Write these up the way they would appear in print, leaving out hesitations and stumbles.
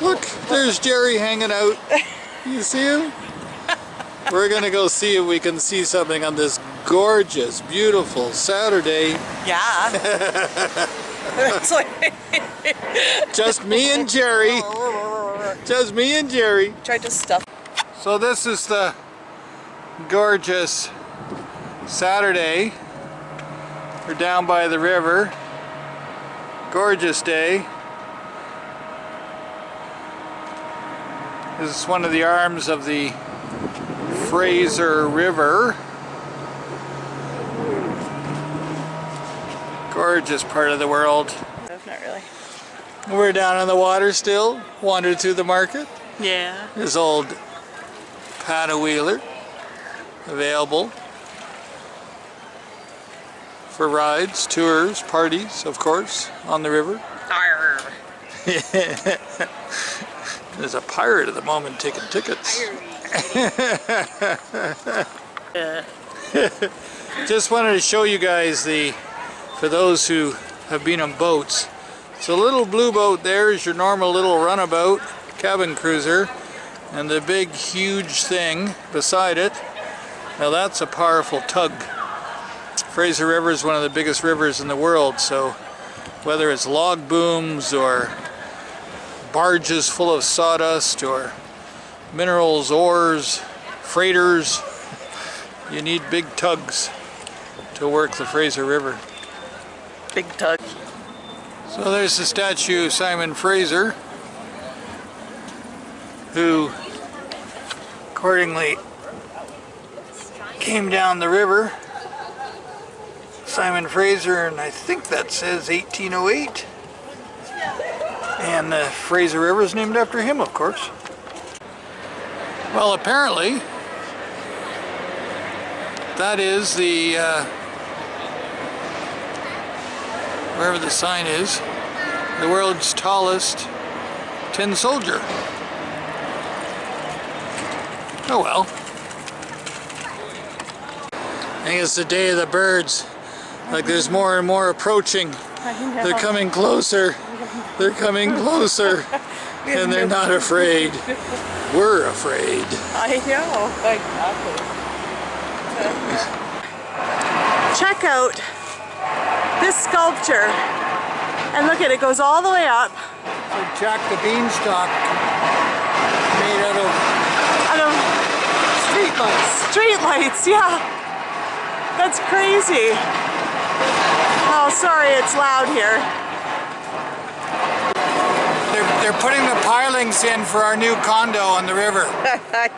Look, there's Gerry hanging out. You see him? We're gonna go see if we can see something on this gorgeous, beautiful Saturday. Yeah. It's like Just me and Gerry. Just me and Gerry. tried to stuff. So this is the gorgeous Saturday. We're down by the river. Gorgeous day. This is one of the arms of the Fraser River. Gorgeous part of the world. Not really. We're down on the water still, wandered through the market. Yeah. This old paddle wheeler available for rides, tours, parties, of course, on the river. Arr. There's a pirate at the moment taking tickets. Just wanted to show you guys for those who have been on boats. So the little blue boat there is your normal little runabout, cabin cruiser, and the big huge thing beside it, now that's a powerful tug. Fraser River is one of the biggest rivers in the world, so whether it's log booms or barges full of sawdust or minerals, ores, freighters, you need big tugs to work the Fraser River. Big tug. So there's the statue of Simon Fraser, who accordingly came down the river. Simon Fraser, and I think that says 1808. And the Fraser River is named after him, of course. Well, apparently, that is the, wherever the sign is, the world's tallest tin soldier. Oh well. I think it's the day of the birds. Like there's more and more approaching. They're coming closer. They're coming closer. And they're not afraid. We're afraid. I know. Exactly. Check out this sculpture. And look at it, goes all the way up. So Jack the Beanstalk made out of street lights. Street lights, yeah. That's crazy. Oh, sorry, it's loud here. They're putting the pilings in for our new condo on the river.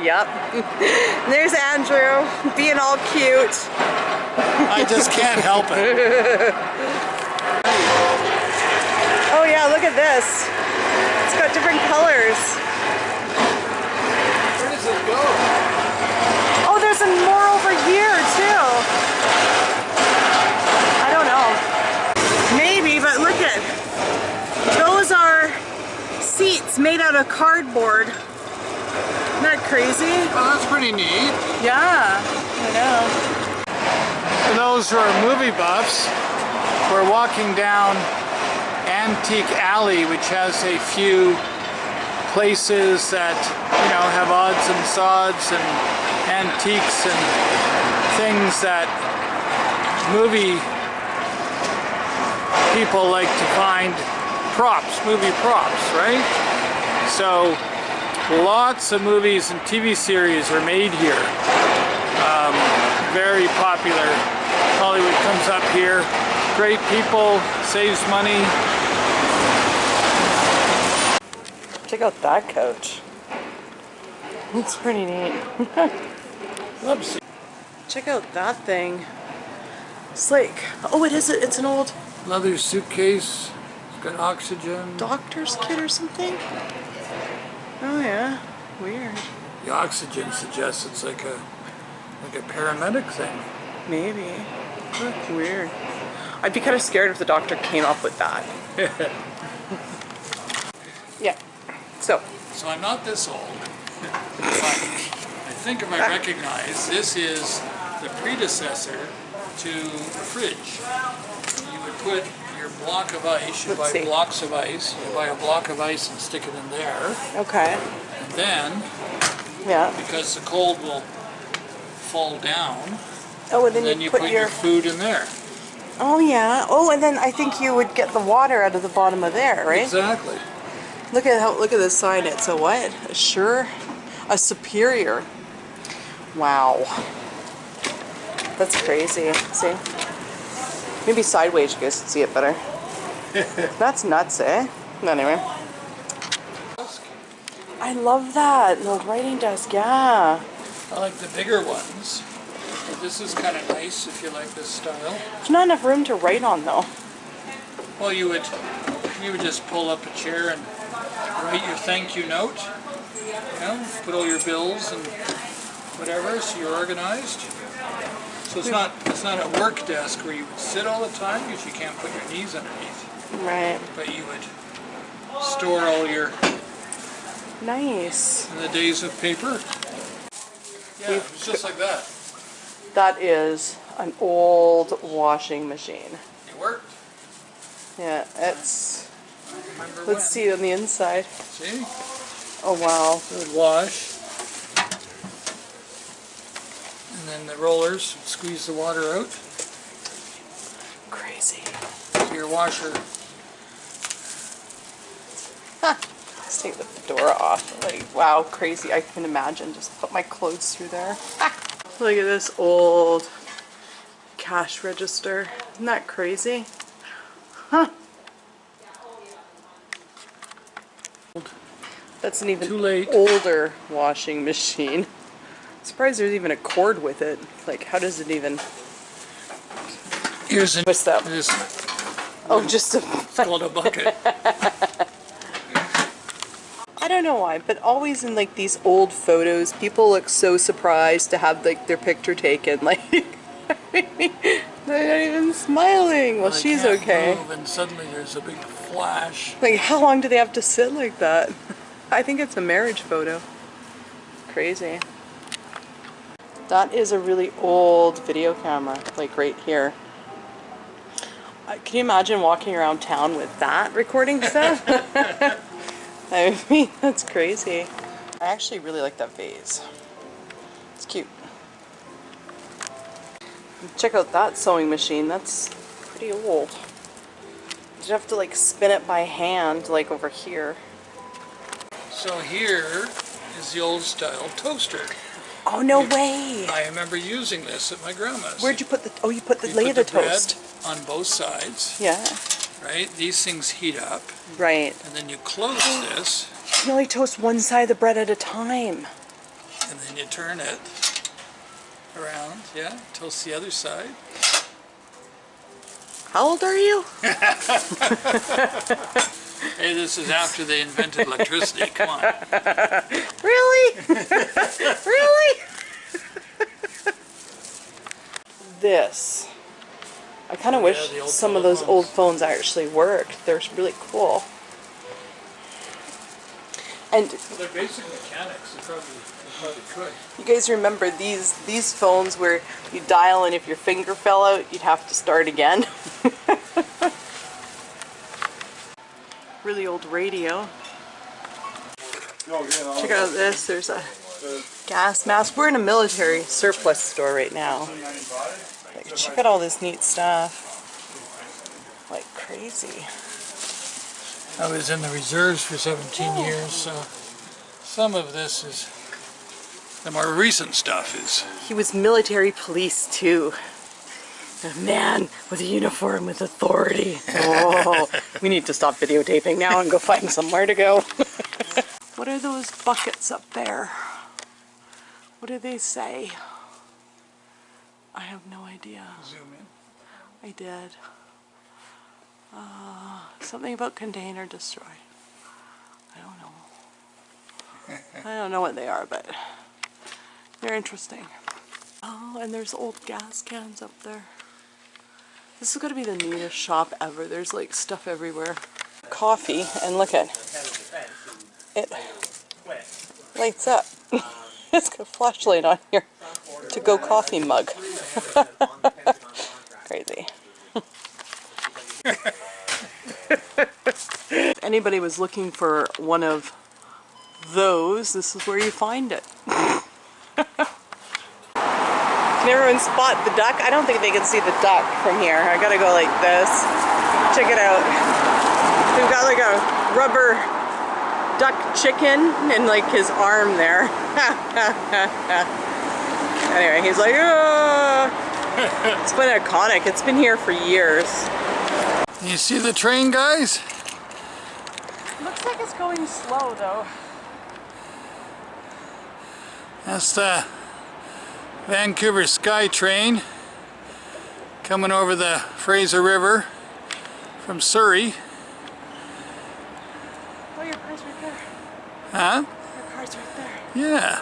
Yep. There's Andrew being all cute. I just can't help it. Oh yeah, look at this. It's got different colors. Where does it go? Oh, there's more over here too. I don't know. Maybe, but look at those are seats made out of cardboard. Isn't that crazy? Oh, that's pretty neat. Yeah, I know. For those who are movie buffs, we're walking down Antique Alley, which has a few places that, you know, have odds and sods and antiques and things that movie people like to find props, movie props, right? So lots of movies and TV series are made here. Very popular. Hollywood comes up here. Great people, saves money. Check out that coach. It's pretty neat. Oops. Check out that thing. It's like, oh, it's an old Leather suitcase. It's got oxygen. doctor's kit or something. Oh yeah, weird. The oxygen suggests it's like a paramedic thing. Maybe. That's weird. I'd be kind of scared if the doctor came up with that. Yeah. So I'm not this old, but I think if I recognize, this is the predecessor to a fridge. You would put your block of ice, you buy blocks of ice. You buy a block of ice and stick it in there. Okay. And then, because the cold will fall down, and then you put your food in there. Oh yeah. Oh, and then I think you would get the water out of the bottom of there, right? Exactly. Look at this sign. It's a what? A superior. Wow. That's crazy. See? Maybe sideways you guys can see it better. That's nuts, eh? Anyway. I love that. An old writing desk, yeah. I like the bigger ones. This is kind of nice if you like this style. There's not enough room to write on though. Well, you would just pull up a chair and write your thank you note. You know, put all your bills and whatever, so you're organized. So it's not a work desk where you would sit all the time because you can't put your knees underneath. Right. But you would store all your... Nice. In the days of paper. Yeah, it was just like that. That is an old washing machine. It worked. Yeah, it's... Let's see on the inside. See? Oh wow. It would wash. And then the rollers would squeeze the water out. Crazy. So your washer... Let's take the door off. Like, wow, crazy. I can imagine. Just put my clothes through there. Look at this old cash register. Isn't that crazy? Huh. That's an even older washing machine. I'm surprised there's even a cord with it. Like, how does it even... Here's a... What's that? Oh, just a... It's called a bucket. I don't know why, but always in like these old photos, people look so surprised to have like their picture taken. Like, they're not even smiling. Well, she's okay. Move and suddenly there's a big flash. Like, how long do they have to sit like that? I think it's a marriage photo. Crazy. That is a really old video camera, like right here. Can you imagine walking around town with that recording stuff? I mean, that's crazy. I actually really like that vase. It's cute. Check out that sewing machine. That's pretty old. You'd have to like spin it by hand, like over here. So here is the old style toaster. Oh, no way! I remember using this at my grandma's. Where'd you put the... Oh, you put the lay the toast. Bread on both sides. Yeah. Right? These things heat up. Right. And then you close this. You can only toast one side of the bread at a time. And then you turn it around, yeah, toast the other side. How old are you? Hey, this is after they invented electricity, come on. Really? Really? This. I kind of wish some of those old phones actually worked. They're really cool. And they're basic mechanics. They probably could. You guys remember these phones where you dial and if your finger fell out, you'd have to start again? Really old radio. Check out this. There's a gas mask. We're in a military surplus store right now. Like, check out all this neat stuff. Like crazy. I was in the reserves for 17 years, so some of this is, the more recent stuff is. He was military police too. A man with a uniform with authority. Oh, we need to stop videotaping now and go find somewhere to go. What are those buckets up there? What do they say? I have no idea. Zoom in. I did. Something about contain or destroy. I don't know. I don't know what they are, but they're interesting. Oh, and there's old gas cans up there. This is going to be the neatest shop ever. There's like stuff everywhere. Coffee, and look at it. Lights up. It's got a flashlight on here. To-go coffee mug. Crazy. anybody was looking for one of those, this is where you find it. Can everyone spot the duck? I don't think they can see the duck from here. I gotta go like this. Check it out. We've got like a rubber duck chicken in like his arm there. Anyway, he's like, oh. It's been iconic. It's been here for years. You see the train, guys? Looks like it's going slow though. That's the Vancouver Sky Train coming over the Fraser River from Surrey. Oh, your car's right there. Huh? Your car's right there. Yeah.